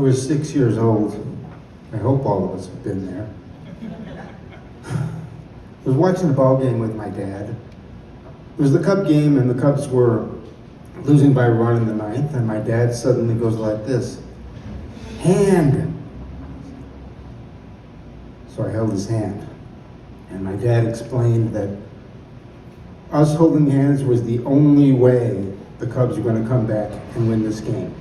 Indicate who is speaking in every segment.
Speaker 1: was 6 years old. I hope all of us have been there. I was watching a ball game with my dad. It was the Cub game, and the Cubs were losing by a run in the ninth, and my dad suddenly goes like this, "Hand!" So I held his hand, and my dad explained that us holding hands was the only way the Cubs were going to come back and win this game.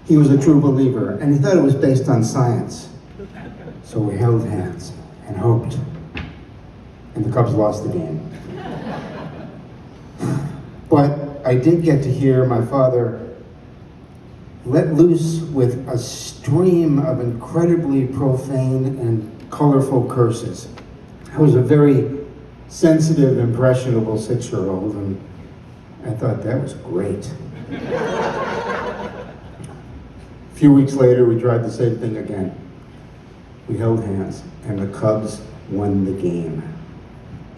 Speaker 1: He was a true believer, and he thought it was based on science. So we held hands and hoped, and the Cubs lost the game. But I did get to hear my father let loose with a stream of incredibly profane and colorful curses. I was a very sensitive, impressionable 6-year-old, and I thought that was great. A few weeks later, we tried the same thing again. We held hands, and the Cubs won the game.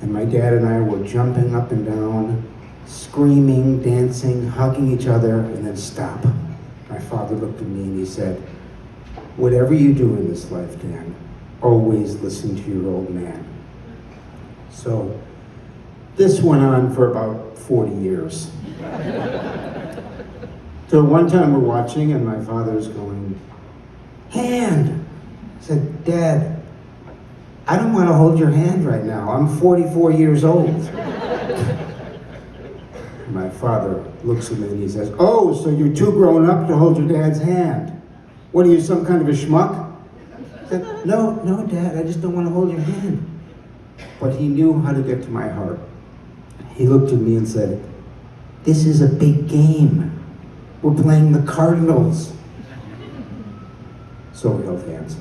Speaker 1: And my dad and I were jumping up and down, screaming, dancing, hugging each other, and then stop. My father looked at me and he said, "Whatever you do in this life, Dan, always listen to your old man." So this went on for about 40 years. So one time we're watching and my father's going, "Hand!" I said, "Dad, I don't want to hold your hand right now. I'm 44 years old." My father looks at me and he says, "Oh, so you're too grown up to hold your dad's hand. What are you, some kind of a schmuck?" I said, No, Dad, I just don't want to hold your hand." But he knew how to get to my heart. He looked at me and said, "This is a big game. We're playing the Cardinals." So we held hands.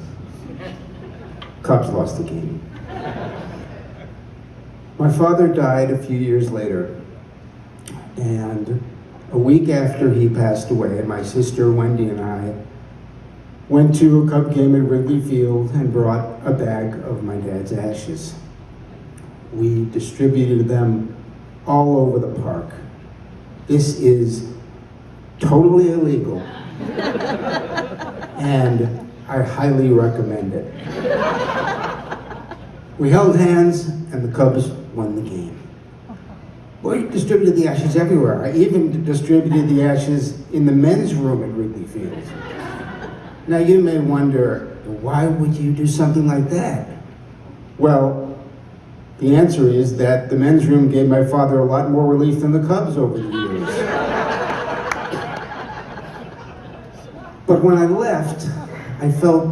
Speaker 1: Cubs lost the game. My father died a few years later, and a week after he passed away, my sister Wendy and I went to a Cub game at Wrigley Field and brought a bag of my dad's ashes. We distributed them all over the park. This is totally illegal, and I highly recommend it. We held hands, and the Cubs won the game. We distributed the ashes everywhere. I even distributed the ashes in the men's room at Wrigley Field. Now you may wonder, why would you do something like that? Well, the answer is that the men's room gave my father a lot more relief than the Cubs over the years. But when I left, I felt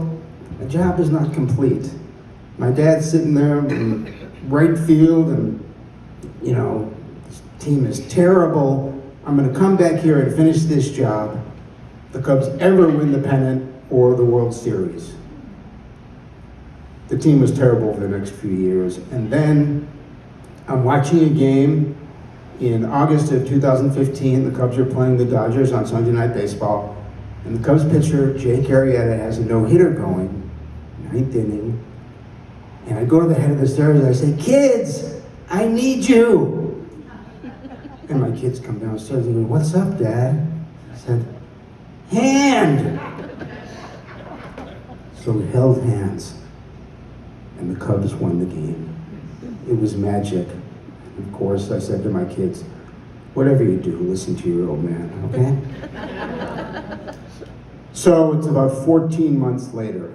Speaker 1: the job is not complete. My dad's sitting there in right field and, this team is terrible. I'm gonna come back here and finish this job. The Cubs ever win the pennant or the World Series. The team was terrible for the next few years. And then I'm watching a game in August of 2015. The Cubs are playing the Dodgers on Sunday Night Baseball. And the Cubs pitcher, Jake Arrieta, has a no-hitter going, ninth inning. And I go to the head of the stairs and I say, "Kids, I need you." And my kids come downstairs and go, "What's up, Dad?" I said, "Hand!" So we held hands, and the Cubs won the game. It was magic. Of course, I said to my kids, "Whatever you do, listen to your old man, okay?" So it's about 14 months later,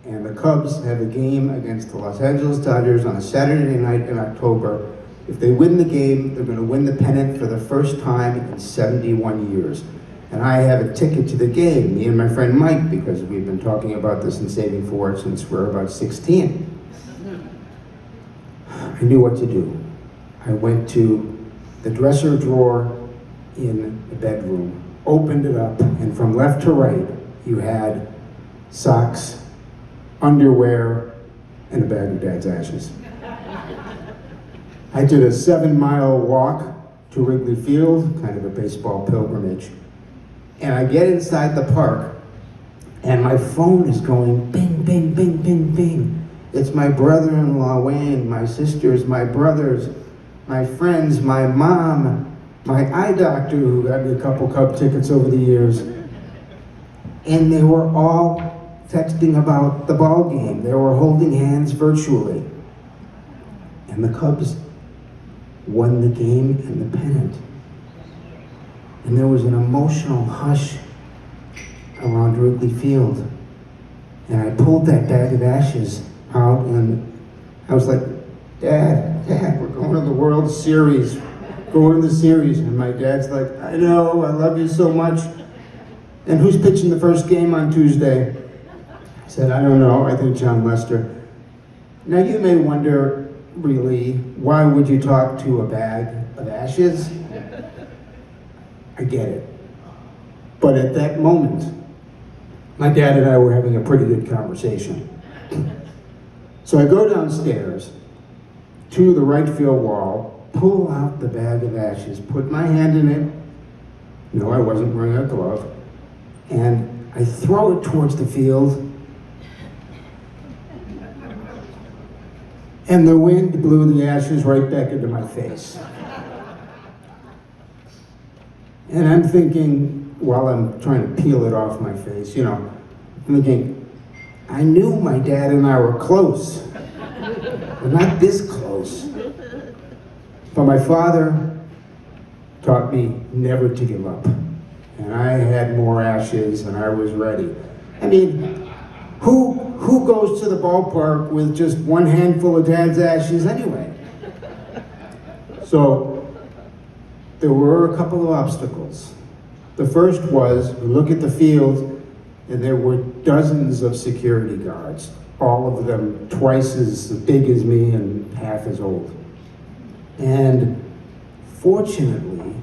Speaker 1: and the Cubs have a game against the Los Angeles Dodgers on a Saturday night in October. If they win the game, they're going to win the pennant for the first time in 71 years. And I have a ticket to the game, me and my friend Mike, because we've been talking about this and saving for it since we're about 16. I knew what to do. I went to the dresser drawer in the bedroom, opened it up, and from left to right, you had socks, underwear, and a bag of Dad's ashes. I did a 7-mile walk to Wrigley Field, kind of a baseball pilgrimage. And I get inside the park, and my phone is going bing, bing, bing, bing, bing. It's my brother-in-law, Wayne, my sisters, my brothers, my friends, my mom, my eye doctor who got me a couple Cub tickets over the years. And they were all texting about the ball game. They were holding hands virtually. And the Cubs won the game and the pennant. And there was an emotional hush around Wrigley Field. And I pulled that bag of ashes out and I was like, Dad, we're going to the World Series. Going to the series. And my dad's like, I know, I love you so much. And who's pitching the first game on Tuesday? I said, I don't know, I think John Lester. Now you may wonder, really, why would you talk to a bag of ashes? I get it. But at that moment, my dad and I were having a pretty good conversation. So I go downstairs to the right field wall, pull out the bag of ashes, put my hand in it. No, I wasn't wearing a glove. And I throw it towards the field. And the wind blew the ashes right back into my face. And I'm thinking, while I'm trying to peel it off my face, I'm thinking, I knew my dad and I were close, but not this close. But my father taught me never to give up. And I had more ashes and I was ready. I mean, who goes to the ballpark with just one handful of dad's ashes anyway? So there were a couple of obstacles. The first was, we look at the field and there were dozens of security guards, all of them twice as big as me and half as old. And fortunately,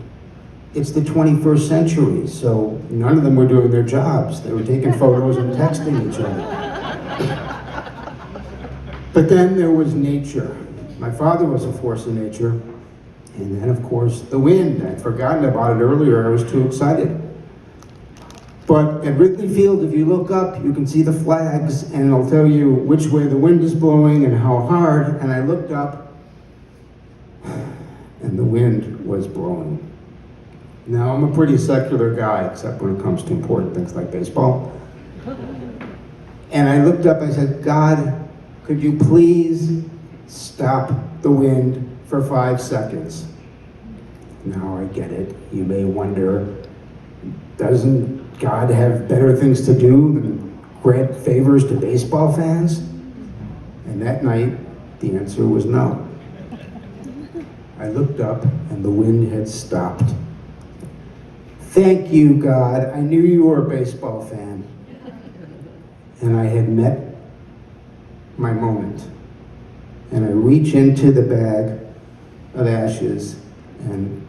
Speaker 1: it's the 21st century, so none of them were doing their jobs. They were taking photos and texting each other. But then there was nature. My father was a force of nature. And then, of course, the wind. I'd forgotten about it earlier. I was too excited. But at Wrigley Field, if you look up, you can see the flags, and it'll tell you which way the wind is blowing and how hard. And I looked up, and the wind was blowing. Now, I'm a pretty secular guy, except when it comes to important things like baseball. And I looked up, I said, God, could you please stop the wind for 5 seconds? Now I get it. You may wonder, doesn't God have better things to do than grant favors to baseball fans? And that night, the answer was no. I looked up and the wind had stopped. Thank you, God. I knew you were a baseball fan. And I had met my moment. And I reach into the bag of ashes and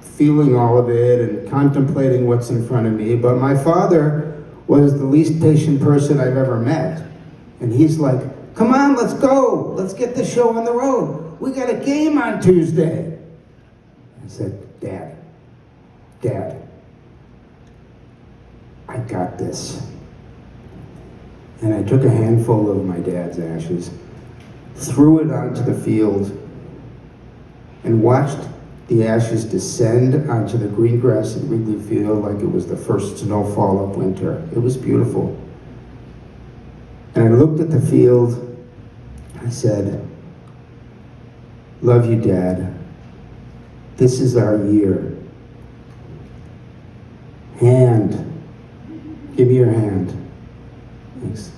Speaker 1: feeling all of it and contemplating what's in front of me. But my father was the least patient person I've ever met. And he's like, come on, let's go. Let's get the show on the road. We got a game on Tuesday. I said, Dad, I got this. And I took a handful of my dad's ashes, threw it onto the field, and watched the ashes descend onto the green grass at Wrigley Field like it was the first snowfall of winter. It was beautiful. And I looked at the field, I said, love you, Dad. This is our year. Hand. Give me your hand. Thanks.